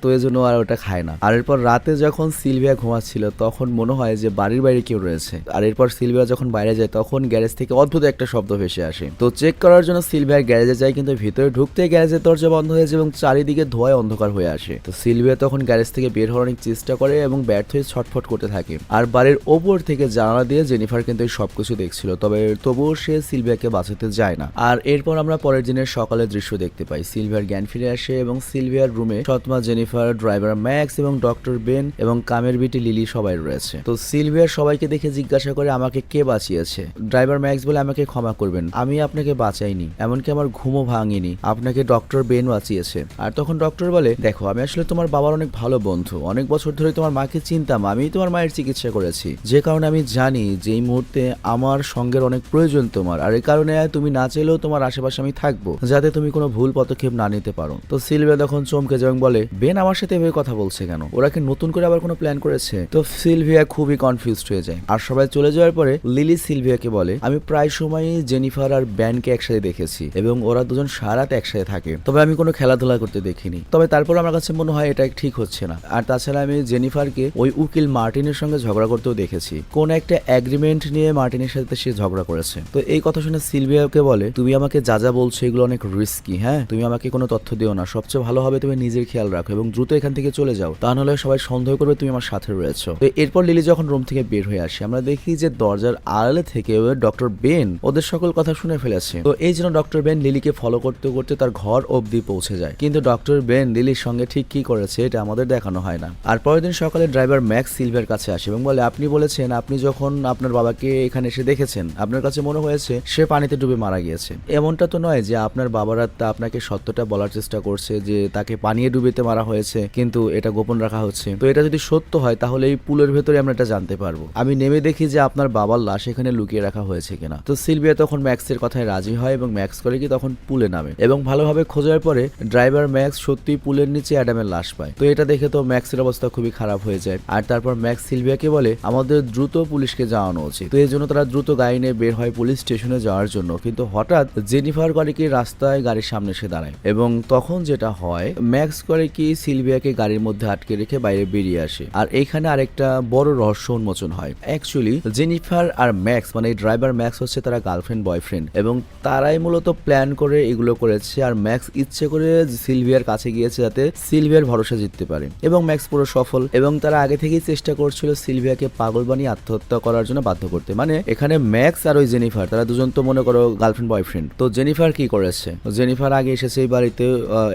তো এই জন্য আর ওটা খায় না। আর এরপর রাতে যখন সিলভিয়া ঘুমাচ্ছিল তখন মনে হয় যে বাড়ির বাইরে কেউ রয়েছে, আর এরপর সিলভিয়া যখন বাইরে যায় তখন গ্যারেজ থেকে অদ্ভুত একটা শব্দ ভেসে আসে। তো চেক করার জন্য সিলভিয়া গ্যারেজে যায়, কিন্তু ভিতরে ঢুকতে গ্যারেজের দরজা বন্ধ হয়েছে এবং চারিদিকে ধোঁয়ায় অন্ধকার হয়ে আসে। তো সিলভিয়া তখন গ্যারেজ থেকে বের হওয়ার অনেক চেষ্টা করে এবং ব্যর্থ হয়ে ছটফট করতে থাকে। আর বাড়ির ওপর থেকে জানালা দিয়ে জেনিফার কিন্তু এই সবকিছু দেখছিল, তবে তবুও সে সিলভিয়াকে বাঁচাতে যায় না। আর এরপর আমরা পরের দিনের সকালের দৃশ্য দেখতে পাই। সিলভিয়ার জ্ঞান ফিরে আসে এবং সিলভিয়ার রুমে সৎমা জেনিফার, ড্রাইভার ম্যাক্স এবং ডক্টর বেন এবং কামের বিটি লিলি সবাই রয়েছে। তো সিলভিয়ার সবাইকে দেখে জিজ্ঞাসা করে আমাকে কে বাঁচিয়েছে। ড্রাইভার ম্যাক্স বলে আমাকে ক্ষমা করবেন, আমি আপনাকে বাঁচাইনি, এমনকি আমার ঘুমও ভাঙিনি, আপনাকে ডক্টর বেন বাঁচিয়েছে। আর তখন ডক্টর বলে, দেখো আমি আসলে তোমার বাবার অনেক ভালো বন্ধু, অনেক বছর ধরে তোমার মাকে চিনতাম, আমি তোমার মায়ের চিকিৎসা করেছি, যে কারণে আমি জানি যে এই মুহূর্তে আমার সঙ্গের অনেক প্রয়োজন তোমার, আর এই কারণে তুমি না চাইলেও তোমার আশেপাশে আমি থাকবো যাতে তুমি কোনো ভুল পদক্ষেপ না নিতে পারো। তো সিলভিয়া তখন চমকে যায় এবং বলে, বেন আমার সাথে এভাবে কথা বলছে কেন, ওরা কি নতুন করে আবার কোনো প্ল্যান করেছে? তো সিলভিয়া খুবই কনফিউজড হয়ে যায়। আর সবাই চলে যাওয়ার পরে লিলি সিলভিয়াকে বলে, আমি প্রায় সময়ই জেনিফার আর ব্যানকে একসাথে দেখেছি এবং ওরা দুজন সারা রাত একসাথে থাকে, তবে আমি কোনো খেলাধুলা করতে দেখিনি। তবে তারপর আমার কাছে মনে হয় এটা ঠিক হচ্ছে না। আর তাছাড়া আমি জেনিফারকে ওই উকিল মার্টিনের সঙ্গে ঝগড়া করতেও দেখেছি। কোন একটা এগ্রিমেন্ট নিয়ে মার্টিনের সাথে সে ঝগড়া করেছে। তো এই কথা শুনে সিলভিয়াকে বলে, তুমি আমাকে যা যা বলছো এগুলো অনেক রিস্কি, হ্যাঁ তুমি আমাকে কোনো তথ্য দিও না, সবচেয়ে ভালো হবে তুমি নিজের খেয়াল রাখো এবং দ্রুত এখান থেকে চলে যাও, তা নাহলে সবাই সন্দেহ করবে তুমি আমার সাথে রয়েছো। তো এরপর লিলি যখন রুম থেকে বের হয়ে আসে আমরা দেখি যে দরজার আড়ালে থেকে ডক্টর বেন ওদের সকল কথা শুনে ফেলেছে। তো এই জন্য ডক্টর বেন লিলিকে ফলো করতে করতে তার ঘর অবধি পৌঁছে যায়, কিন্তু ডক্টর বেন লিলির সঙ্গে ঠিক কি করেছে এটা আমাদের দেখানো হয় না। আর পরের দিন সকালে ড্রাইভার ম্যাক্স সিলভিয়ার কাছে আসে এবং বলে, আপনি বলেছেন আপনি যখন আপনার বাবাকে এখানে এসে দেখেছেন আপনার কাছে মনে হয়েছে সে পানিতে ডুবে মারা গিয়েছে। এমনটা তো নয় যে আপনার বাবার আত্মা আপনাকে সত্যটা বলার চেষ্টা করছে যে তাকে পানিয়ে ডুবিতে মারা হয়েছে, কিন্তু এটা গোপন রাখা হচ্ছে। তো এটা যদি সত্য হয় তাহলে এই পুলের ভেতরে আমরা এটা জানতে পারবো। আমি নেমে দেখি যে আপনার বাবার লাশ এখানে লুকিয়ে রাখা হয়েছে কিনা। তো সিলভিয়া তখন ম্যাক্সের কথায় রাজি হয় এবং ম্যাক্স করে কি তখন পুলে নামে এবং ভালোভাবে খোঁজার পরে ড্রাইভার ম্যাক্স সত্যি পুলের নিচে অ্যাডামের লাশ পায়। তো এটা দেখে তো ম্যাক্সের অবস্থা খুবই খারাপ হয়ে যায়। আর তারপর ম্যাক্স সিলভিয়াকে বলে আমাদের দ্রুত পুলিশকে জানানো উচিত। তো এই জন্য তারা দ্রুত গাড়ি নিয়ে বের হয় পুলিশ স্টেশনে যাওয়ার জন্য। কিন্তু হঠাৎ জেনিফার করে কি রাস্তায় গাড়ির সামনে এসে দাঁড়ায় এবং তখন যেটা হয় ম্যাক্স করে কি সিলভিয়াকে গাড়ির মধ্যে আটকে রেখে বাইরে বেরিয়ে আসে। আর এইখানে আরেকটা বড় রহস্য উন্মোচন হয়। অ্যাকচুয়ালি জেনিফার আর ম্যাক্স মানে ড্রাইভার ম্যাক্স হচ্ছে তারা গার্লফ্রেন্ড বয়ফ্রেন্ড এবং তারাই মূলত প্ল্যান করে এগুলো করেছে। আর ম্যাক্স ইচ্ছে করে সিলভিয়ার কাছে গিয়েছে যাতে সিলভিয়ার ভরসা জিততে পারে এবং ম্যাক্স পুরো সফল। এবং তারা আগে থেকেই চেষ্টা করছিল সিলভিয়াকে পাগল বানিয়ে আত্মহত্যা করার জন্য বাধ্য করতে। মানে এখানে ম্যাক্স আর ওই জেনিফার তারা দুজন তো মনে করো গার্লফ্রেন্ড বয়ফ্রেন্ড। তো জেনিফার কি করেছে, জেনিফার আগে এসেছে এই বাড়িতে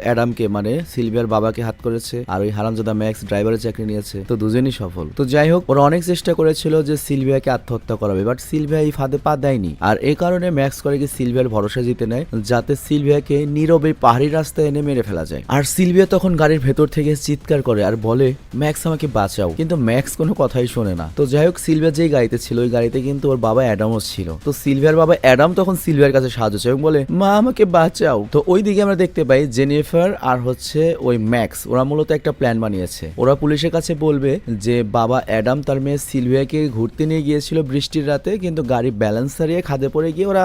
অ্যাডামকে মানে সিলভিয়ার বাবাকে হাত করেছে আর ওই হারামজাদা ম্যাক্স ড্রাইভারের চাকরি নিয়েছে। তো দুজনই সফল। তো যাই হোক ওরা অনেক চেষ্টা করেছিল যে সিলভিয়াকে আত্মহত্যা করাবে, বাট সিলভিয়া এই ফাঁদে পা দেয়নি। আর এই কারণে ম্যাক্স করে কি সিলভিয়ার ভরসা জিতে নেয় যাতে সিলভিয়াকে নীরবে পাহাড়ি রাস্তায় এনে মেরে ফেলা যায়। আর সিলভিয়া তখন গাড়ির ভেতর থেকে চিৎকার করে আর বলে ম্যাক্স আমাকে বাঁচাও, কিন্তু ম্যাক্স কোনো কথাই শোনে না। তো যাই হোক সিলভিয়া যেই গাড়িতে ছিল ওই গাড়িতে কিন্তু ওর বাবা অ্যাডামও ছিল। তো সিলভিয়ার বাবা অ্যাডাম তখন সিলভিয়ার কাছে সাহায্য চায় এবং বলে মা আমাকে বাঁচাও। তো ওই দিকে আমরা দেখতে পাই জেনিফার আর হচ্ছে ওই ম্যাক্স ওরা মূলত একটা প্ল্যান বানিয়েছে। ওরা পুলিশের কাছে বলবে যে বাবা অ্যাডাম তার মেয়ে সিলভিয়াকে ঘুরতে নিয়ে গিয়েছিল বৃষ্টির রাতে, কিন্তু গাড়ি ব্যালেন্স হারিয়ে খাদে পড়ে গিয়ে ওরা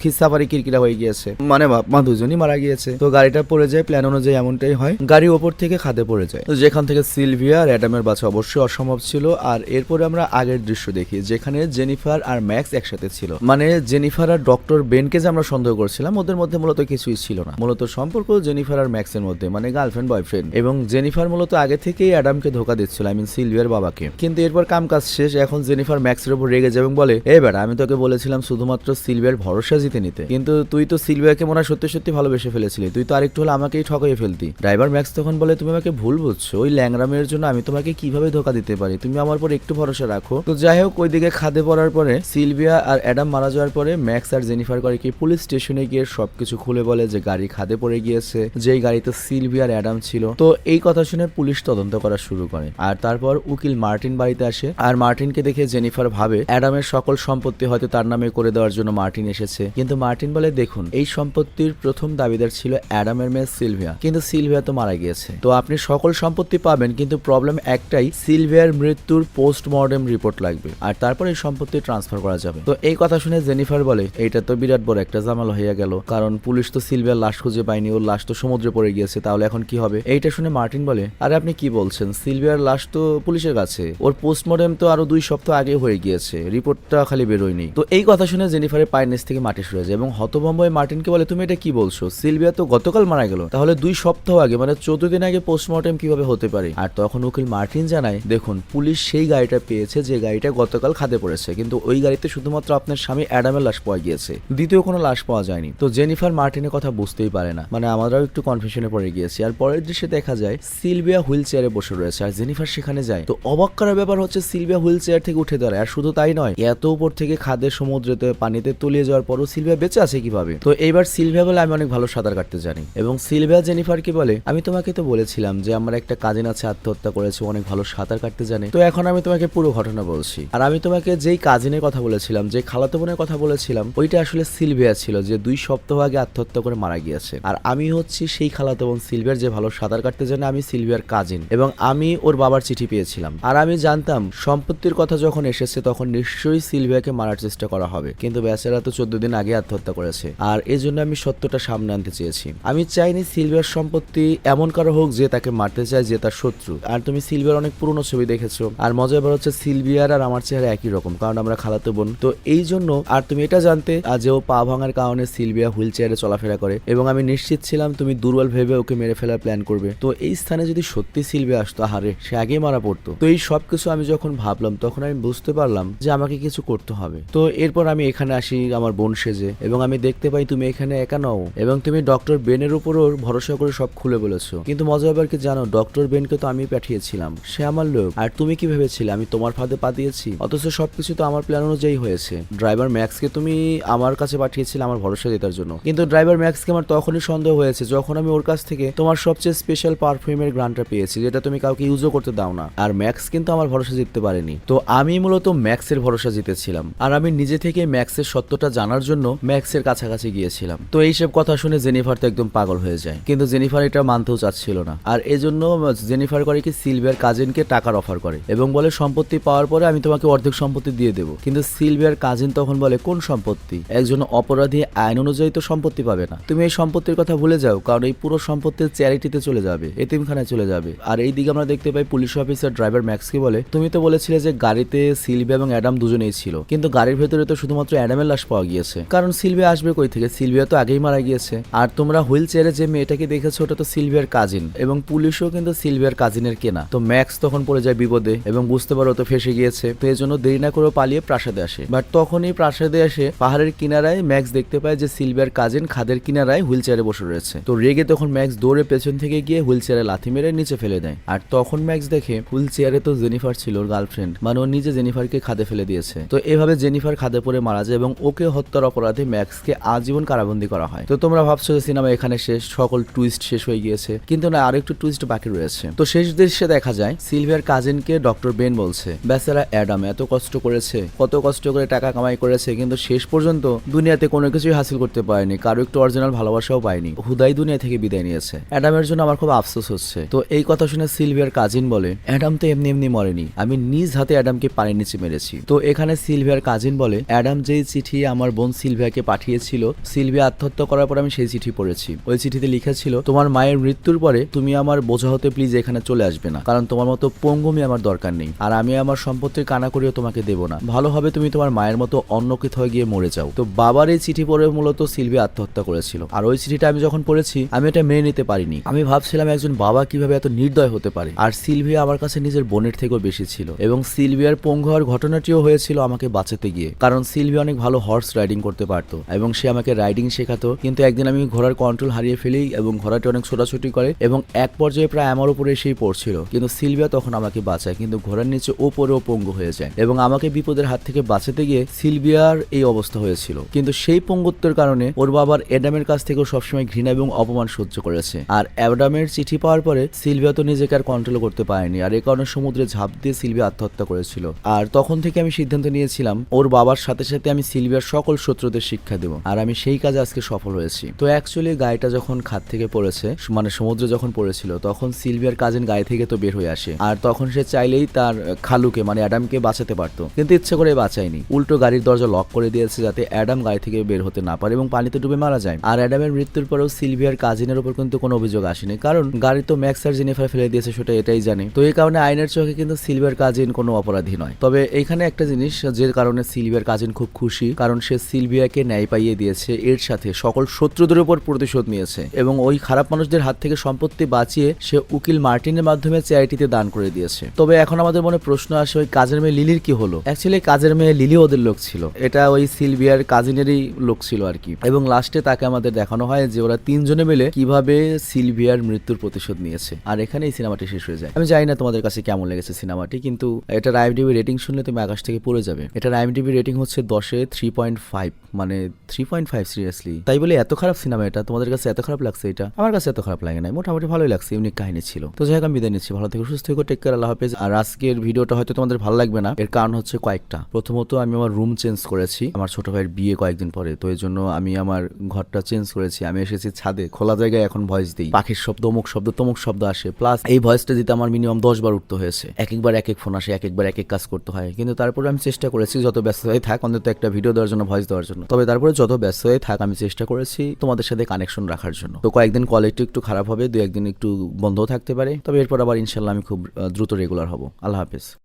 খিস্সাপারি কিরকিরা হয়ে গিয়েছে, মানে মা দুজনই মারা গিয়েছে। তো গাড়িটা পড়ে যায়, প্ল্যান অনুযায়ী এমনটাই হয়, গাড়ি ওপর থেকে খাদে পড়ে যায়। তো যেখান থেকে সিলভিয়া আর অ্যাডামের বাঁচা অবশ্যই অসম্ভব ছিল। আর এরপরে আমরা আগের দৃশ্য দেখি যেখানে জেনিফার আর ম্যাক্স একসাথে ছিল। মানে জেনিফার আর ডক্টর বেনকে যে আমরা সন্দেহ করছিলাম ওদের মধ্যে মূলত কিছুই ছিল না, মূলত সম্পর্ক জেনিফার আর ম্যাক্সের মধ্যে মানে গার্লফ্রেন্ড বয়ফ্রেন্ড। এবং জেনিফার মূলত আগে থেকেই অ্যাডামকে ধোকা দিচ্ছিল, আই মিন সিলভিয়ার বাবাকে। কিন্তু এরপর কাম কাজ শেষ, এখন জেনিফার ম্যাক্সের উপর রেগে যায় এবং বলে এই বেটা আমি তোকে বলেছিলাম শুধুমাত্র সিলভিয়ার ভরসা জিতে নিতে, কিন্তু তুই তো সিলভিয়াকে মনে হয় সত্যি সত্যি ভালোবেসে ফেলেছিলি, তুই তো আরেকটু হলে আমাকেই ঠকাইয়ে ফেলতি। ড্রাইভার ম্যাক্স তখন বলে তুমি আমাকে ভুল বুঝছো, ওই ল্যাংরামের জন্য আমি তোমাকে কিভাবে ধোকা দিতে পারি, তুমি আমার উপর একটু ভরসা রাখো। তো যাই হোক ওইদিকে খাদে পড়ার পরে সিলভিয়া আর অ্যাডাম মারা যাওয়ার পরে ম্যাক্স আর জেনিফার করে কি পুলিশ স্টেশনে গিয়ে সবকিছু খুলে বলে যে গাড়ি খাদে পড়ে গিয়েছে, যেই গাড়িতে সিলভিয়া আর অ্যাডাম ছিল। তো এই কথা শুনে পুলিশ তদন্ত করা শুরু করে। আর তারপর উকিল মার্টিন বাড়িতে আসে আর মার্টিনকে দেখে জেনিফার ভাবে অ্যাডামের সকল সম্পত্তি হয়তো তার নামে করে দেওয়ার জন্য মার্টিন এসেছে। কিন্তু মার্টিন বলে দেখুন এই সম্পত্তির প্রথম দাবিদার ছিল অ্যাডামের মেয়ে সিলভিয়া, কিন্তু সিলভিয়া তো মারা গিয়েছে, তো আপনি সকল সম্পত্তি পাবেন, কিন্তু প্রবলেম একটাই সিলভিয়ার মৃত্যুর পোস্টমর্টেম রিপোর্ট লাগবে আর তারপর এই সম্পত্তি ট্রান্সফার করা যাবে। তো এই কথা শুনে জেনিফার বলে এইটা তো বিরাট বড় একটা জামাল হইয়া গেল, কারণ পুলিশ তো সিলভিয়ার লাশ খুঁজে পায়নি, ওর লাশ তো সমুদ্রে পড়ে গিয়েছে, তাহলে এখন কি হবে। এইটা শুনে মার্টিন বলে আরে আপনি কি বলছেন, সিলভিয়ার লাশ তো পুলিশের কাছে, ওর পোস্টমর্টেম তো আরো 2 সপ্তাহ আগে হয়ে গিয়েছে, রিপোর্টটা খালি বেরোয়নি। তো এই কথা শুনে জেনিফারের পায়ের নিচ থেকে মাটি সরে যায় এবং হতভম্ব হয়ে মার্টিনকে বলে তুমি এটা কি বলছো, সিলভিয়া তো গতকাল মারা গেল, তাহলে 2 সপ্তাহ আগে মানে 14 দিন আগে পোস্টমর্টেম কিভাবে হতে পারে। আর তখন উকিল মার্টিন জানায় দেখুন পুলিশ সেই গাড়িটা পেয়েছে যে গাড়িটা গতকাল খাদে পড়েছে, কিন্তু ওই গাড়িতে শুধুমাত্র আপনার স্বামী অ্যাডামের লাশ পাওয়া গিয়েছে, দ্বিতীয় কোনো লাশ পাওয়া যায়নি। তো জেনিফার মার্টিনের কথা বুঝতেই পারে না, মানে আমরাও একটু কনফিউশনে পড়ে গিয়েছি। আর পরের দৃশ্যে দেখা যায় সিলভিয়া হুইল চেয়ারে বসে রয়েছে আর জেনিফার সেখানে যায়। তো অবাক করার ব্যাপার হচ্ছে সিলভিয়া হুইল চেয়ার থেকে উঠে দাঁড়ায়। আর শুধু তাই নয়, এত উপর থেকে খাদে সমুদ্রেতে পানিতে তলিয়ে যাওয়ার পরও সিলভিয়া বেঁচে আছে কিভাবে। তো এইবার সিলভিয়া বলে আমি অনেক ভালো সাঁতার কাটতে জানি, এবং সিলভিয়া জেনিফারকে বলে আমি তোমাকে তো বলেছিলাম যে আমার একটা কাজিন আছে আত্মহত্যা করেছে, অনেক ভালো সাঁতার কাটতে জানে, তো এখন আমি তোমাকে পুরো ঘটনা বলছি। আর আমি তোমাকে যেই কাজিনের কথা বলেছিলাম, যে খালাতো বোনের কথা বলেছিলাম, ওইটা আসলে সিলভিয়া ছিল যে 2 সপ্তাহ আগে আত্মহত্যা করে মারা গিয়েছে। আর আমি হচ্ছি সেই খালাতো বোন সিলভিয়ার যে ভালো সাঁতার কাটতে জানে, আমি সিলভিয়ার কাজিন, এবং আমি ওর বাবার চিঠি পেয়েছিলাম। আর আমি জানতাম সম্পত্তির কথা যখন এসেছে তখন নিশ্চয়ই সিলভিয়াকে মারার চেষ্টা করা হবে, কিন্তু বেচারা তো 14 দিন আগে আত্মহত্যা করেছে। আর এই জন্য আমি সত্যটা সামনে আনতে চেয়েছি। আমি চাইনি সিলভিয়ার সম্পত্তি এমন কারো হোক যে তাকে মারতে চায়, যে তার শত্রু। আর আর তুমি সিলভিয়ার অনেক পুরনো ছবি দেখেছো। আর মজা ব্যাপার হচ্ছে সিলভিয়ার আর আমার চেহারা একই রকম, কারণ আমরা খালাতো বোন। তো এই জন্য আর তুমি এটা জানতে যে ও পা ভাঙার কারণে সিলভিয়া হুইল চেয়ারে চলাফেরা করে, এবং আমি নিশ্চিত ছিলাম তুমি দুর্বল ভেবে ওকে মেরে ফেলার প্ল্যান করবে। তো এই স্থানে যদি সত্যি সিলভিয়া আসতো, হারে সে আগেই মারা পড়তো। তো এই সবকিছু আমি যখন ভাবলাম তখন আমি বুঝতে পারলাম যে আমাকে কিছু করতে হবে। তো এরপর আমি এখানে আসি আমার বোন সেজে, এবং আমি দেখতে পাই তুমি এখানে একা নও, এবং তুমি ডক্টর বেনের উপরও ভরসা করে সব খুলে বলেছো। কিন্তু মজা ব্যাপার কি জানো, ডক্টর বেনকে তো আমি পাঠিয়েছিলাম, সে আমার লোক। আর তুমি কি ভেবেছিলে আমি তোমার ফাঁদে পা দিয়েছি? অথচ সবকিছু তো আমার প্ল্যান অনুযায়ী হয়েছে। ড্রাইভার ম্যাক্সকে তুমি আমার কাছে পাঠিয়েছিলে আমার ভরসা জেতার জন্য, কিন্তু ড্রাইভার ম্যাক্সকে আমার তখনই সন্দেহ হয়েছে যখন আমি ওর কাছ থেকে তোমার সবচেয়ে স্পেশাল পারফিউমের গ্রানটা পেয়েছি, যেটা তুমি কাউকে ইউজও করতে দাও না। আর ম্যাক্স কিন্তু আমার ভরসা জিততে পারেনি। তো আমি মূলত ম্যাক্সের ভরসা জিতেছিলাম, আর আমি নিজে থেকে ম্যাক্সের সত্যটা জানার জন্য ম্যাক্সের কাছাকাছি গিয়েছিলাম। তো এইসব কথা শুনে জেনিফার তো একদম পাগল হয়ে যায়, কিন্তু জেনিফার এটা মানতেও চাচ্ছিল না। আর এজন্য জেনিফার করে কি সিলভিয়ার কাজিনকে টাকার অফার করে, এবং বলে সম্পত্তি পাওয়ার পরে আমি তোমাকে অর্ধেক সম্পত্তি দিয়ে দেবো। কিন্তু সিলভিয়ার কাজিন তখন বলে কোন সম্পত্তি? একজন অপরাধী আইন অনুযায়ী তো সম্পত্তি পাবে না, তুমি এই সম্পত্তির কথা ভুলে যাও, কারণ এই পুরো সম্পত্তি চ্যারিটিতে চলে যাবে, এতিমখানায় চলে যাবে। আর এই দিকে আমরা দেখতে পাই পুলিশ অফিসার ড্রাইভার ম্যাক্সকে বলে তুমি তো বলেছিলে যে গাড়িতে সিলভিয়া এবং অ্যাডাম দুজনেই ছিল, কিন্তু গাড়ির ভেতরে তো শুধুমাত্র অ্যাডামের লাশ পাওয়া গিয়েছে, কারণ সিলভিয়া আসবে কই থেকে? সিলভিয়া তো আগেই মারা গিয়েছে। আর তোমরা হুইল চেয়ারে যে মেয়েটাকে দেখেছো ওটা তো সিলভিয়ার কাজিন, এবং পুলিশও কিন্তু সিলভিয়ার কাজিনের কেনা। তো ম্যাক্স তখন পড়ে যায় বিপদে এবং বুঝতে পারো তো ফেসে গিয়েছে। তো এই জন্য দেরি না করে পালিয়ে প্রাসাদে আসে। বাট তখনই প্রাসাদে এসে পাহাড়ের কিনারায় ম্যাক্স দেখতে পায় যে সিলভিয়ার কাজিন খাদের কিনারায় হুইল চেয়ারে বসে রয়েছে। তো রেগে তখন ম্যাক্স দৌড়ে পেছন থেকে গিয়ে হুইল চেয়ারে লাথি মেরে নিচে ফেলে দেয়। আর তখন ম্যাক্স দেখে হুইল চেয়ারে তো জেনিফার ছিল, ওর গার্লফ্রেন্ড, মানে ও নিজে জেনিফারকে খাদে ফেলে দিয়েছে। তো এভাবে জেনিফার খাদে পড়ে মারা যায় এবং ওকে হত্যার অপরাধে ম্যাক্সকে আজীবন কারাবন্দী করা হয়। তো তোমরা ভাবছো যে সিনেমা এখানে শেষ, সকল টুইস্ট শেষ হয়ে গিয়েছে, কিন্তু না, আরো একটু টুইস্ট বাকি রয়েছে। তো শেষ দৃশ্যে দেখা যায় সিলভিয়ার কাজিনকে ডক্টর বেন বলছে বেচারা অ্যাডাম এত কষ্ট করেছে, কত কষ্ট করে টাকা কামাই করেছে, কিন্তু শেষ পর্যন্ত দুনিয়াতে কোনো কিছুই হাসিল করতে পারেনি, কারো একটু অরিজিনাল ভালোবাসাও পায়নি, হুদাই দুনিয়া থেকে বিদায় নিয়েছে। অ্যাডামের জন্য আমার খুব আফসোস হচ্ছে। তো এই কথা শুনে সিলভিয়ার কাজিন বলে অ্যাডাম তো এমনি এমনি মরেনি, আমি নিজ হাতে অ্যাডামকে পানির নিচে মেরেছি। তো এখানে সিলভিয়ার কাজিন বলে অ্যাডাম যেই চিঠি আমার বোন সিলভিয়াকে পাঠিয়েছিল, সিলভিয়া আত্মহত্যা করার পর আমি সেই চিঠি পড়েছি। ওই চিঠিতে লিখা ছিল তোমার মায়ের মৃত্যুর পরে তুমি আমার বোঝা হতে প্লিজ এখানে চলে আসবে না, কারণ তোমার মতো পঙ্গুমি আমার দরকার নেই, আর আমি আমার সম্পত্তির কানা করিও তোমাকে দেবো না, ভালো হবে তুমি তোমার মায়ের মতো অন্য কোথাও গিয়ে মরে যাও। তো বাবার এই চিঠি পড়ে মূলত সিলভিয়া আত্মহত্যা করেছিল। আর ওই চিঠিটা আমি যখন পড়েছি আমি এটা মেনে নিতে পারিনি। আমি ভাবছিলাম একজন বাবা কিভাবে এত নির্দয় হতে পারে। আর সিলভিয়া আমার কাছে নিজের বোনের থেকেও বেশি ছিল, এবং সিলভিয়ার পঙ্গু হওয়ার ঘটনাটিও হয়েছিল আমাকে বাঁচাতে গিয়ে, কারণ সিলভিয়া অনেক ভালো হর্স রাইডিং করতে পারতো এবং সে আমাকে রাইডিং শেখাতো। কিন্তু একদিন আমি ঘোড়ার কন্ট্রোল হারিয়ে ফেলি এবং ঘোড়াটি অনেক ছোটাছুটি করে এবং এক পর্যায়ে প্রায় আমার উপরে এসেই পড়ছিল, কিন্তু সিলভিয়া তখন আমাকে বাঁচায়, কিন্তু ঘোড়ার নিচে ওপরেও পঙ্গু হয়ে যায় এবং আমাকে বিপদের হাত থেকে বাঁচাতে গিয়ে সিলভিয়ার এই অবস্থা হয়েছিল। কিন্তু সেই পঙ্গুত্বের কারণে ওর বাবার অ্যাডামের কাছ থেকেও সবসময় ঘৃণা এবং অপমান সহ্য করেছে। আর অ্যাডামের চিঠি পাওয়ার পরে সিলভিয়া তো নিজেকে আর কন্ট্রোল করতে পারেনি, আর এই কারণে সমুদ্রে ঝাঁপ দিয়ে সিলভিয়া আত্মহত্যা করেছিল। আর তখন থেকে আমি সিদ্ধান্ত নিয়েছিলাম ওর বাবার সাথে সাথে আমি সিলভিয়ার সকল শত্রুদের শিক্ষা দেবো, আর আমি সেই কাজে আজকে সফল হয়েছি। তো অ্যাকচুয়ালি গাড়িটা যখন খাদ থেকে পড়েছে, মানে সমুদ্রে যখন পড়েছিল, তখন সিলভিয়ার কাজিন গাড়ি থেকে তো বের হয়ে আসে। আর তখন সে চাইলেই তার খালুকে মানে অ্যাডামকে বাঁচাতে পারতো, কিন্তু ইচ্ছে করে বাঁচায়নি, উল্টো গাড়ির দরজা লক করে দিয়েছে যাতে অ্যাডাম গাড়ি থেকে বের হতে না পারে এবং পানিতে ডুবে মারা যায়। আর অ্যাডামের মৃত্যুর পরেও সিলভিয়ার কাজিনের উপর কিন্তু কোনো অভিযোগ আসেনি, কারণ গাড়ি তো ম্যাক্স আর জেনিফার ফেলে দিয়েছে, সেটা এটাই জানে। তো এই কারণে আইনের চোখে কিন্তু সিলভিয়ার কাজিন কোনো অপরাধী নয়। তবে এইখানে একটা জিনিস যে কারণে সিলভিয়ার কাজিন খুব খুশি, কারণ সে সিলভিয়াকে ন্যায় পাইয়ে দিয়েছে, এর সাথে সকল শত্রুদের উপর প্রতিশোধ নিয়েছে এবং ওই খারাপ মানুষদের হাত থেকে সম্পত্তি বাঁচিয়ে সে উকিল মার্টিনের মাধ্যমে চ্যারিটিতে দান করে দিয়েছে। তবে এখন আমাদের মনে প্রশ্ন আসে ওই কাজের মেয়ে লিলির কি হলো? অ্যাকচুয়ালি কাজের মেয়ে লিলি ওদের লোক ছিল, এটা ওই সিলভিয়ার কাজিনেরই লোক ছিল আর কি। এবং লাস্টে তাকে আমাদের দেখানো হয় যে ওরা তিনজনে মিলে কিভাবে সিলভিয়ার মৃত্যুর প্রতিশোধ নিয়েছে। আর এখানে এই সিনেমাটি শেষ হয়ে যায়। আমি জানি না তোমাদের কাছে কেমন লেগেছে সিনেমাটি, কিন্তু এটার আইএমডিবি রেটিং শুনলে তুমি আকাশ থেকে পড়ে যাবে। এটার আইএমডিবি রেটিং হচ্ছে 10-এ 3.5, মানে 3.5 সিরিয়াসলি। তাই বলে এত খারাপ সিনেমা এটা? তোমাদের কাছে এত খারাপ লাগছে এটা? আমার কাছে এত খারাপ লাগে না, মোটামুটি ভালোই লাগছে, ইউনিক কাহিনী ছিল। তো যাই হোক আমি বিদায় নিচ্ছি, ভালো থেকো, সুস্থ থেকো, টেক কেয়ার, আল্লাহ হাফেজ। আর আজকের ভিডিওটা হয়তো তোমাদের ভালো লাগবে না, এর কারণ হচ্ছে কয়েকটা। প্রথমত আমি আমার রুম চেঞ্জ করেছি, আমার ছোট ভাইয়ের বিয়ে কয়েকদিন পরে, তো এই জন্য আমি আমার ঘরটা চেঞ্জ করেছি। আমি এসেছি ছাদে, খোলা জায়গায় এখন ভয়েস দিই, পাখির শব্দ, অমুক শব্দ, তমুক শব্দ আসে, প্লাস এই ভয়েসটা দিতে আমার মিনিমাম 10 বার উঠতে হয়েছে। এক একবার এক এক ফোন আসে, এক একবার এক এক কাজ করতে হয়, কিন্তু তারপরে আমি চেষ্টা করেছি যত ব্যস্ত হয়ে থাক অন্তত একটা ভিডিও দেওয়ার জন্য, ভয়েস দেওয়ার জন্য। তবে তারপরে যত ব্যস্ত হয়ে থাক আমি চেষ্টা করেছি তোমাদের সাথে কানেকশন রাখার জন্য। তো কয়েকদিন কোয়ালিটি একটু খারাপ হবে, 2-1 দিন একটু বন্ধও থাকতে পারে, তবে এরপর আবার আবার ইনশাল্লাহ আমি খুব দ্রুত রেগুলার হব। আল্লাহ হাফেজ।